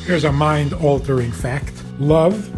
Here's a mind-altering fact. Love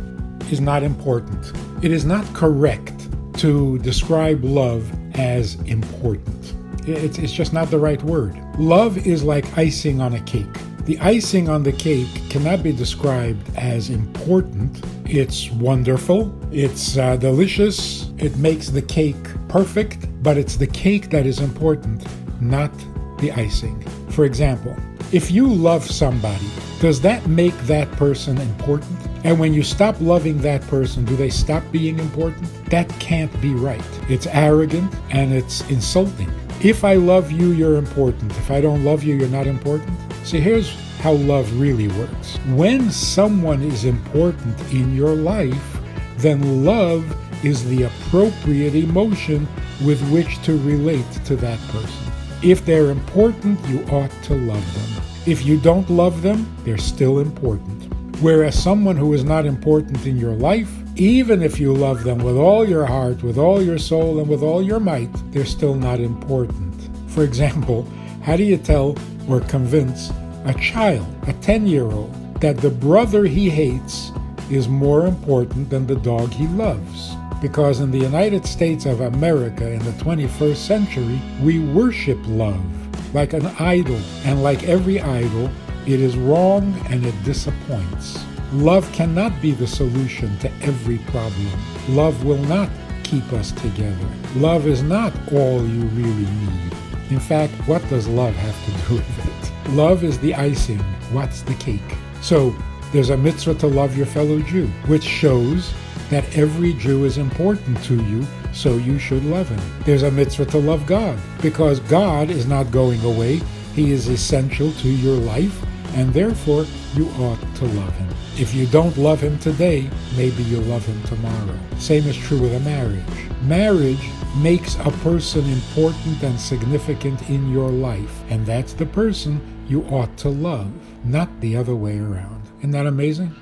is not important. It is not correct to describe love as important. It's just not the right word. Love is like icing on a cake. The icing on the cake cannot be described as important. It's wonderful. It's delicious. It makes the cake perfect, but it's the cake that is important, not the icing. For example, if you love somebody, does that make that person important? And when you stop loving that person, do they stop being important? That can't be right. It's arrogant and it's insulting. If I love you, you're important. If I don't love you, you're not important. See, here's how love really works. When someone is important in your life, then love is the appropriate emotion with which to relate to that person. If they're important, you ought to love them. If you don't love them, they're still important. Whereas someone who is not important in your life, even if you love them with all your heart, with all your soul, and with all your might, they're still not important. For example, how do you tell or convince a child, a 10-year-old, that the brother he hates is more important than the dog he loves? Because in the United States of America in the 21st century, we worship love like an idol. And like every idol, it is wrong and it disappoints. Love cannot be the solution to every problem. Love will not keep us together. Love is not all you really need. In fact, what does love have to do with it? Love is the icing. What's the cake? So there's a mitzvah to love your fellow Jew, which shows that every Jew is important to you, so you should love him. There's a mitzvah to love God, because God is not going away. He is essential to your life, and therefore you ought to love him. If you don't love him today, maybe you'll love him tomorrow. Same is true with a marriage. Marriage makes a person important and significant in your life, and that's the person you ought to love, not the other way around. Isn't that amazing?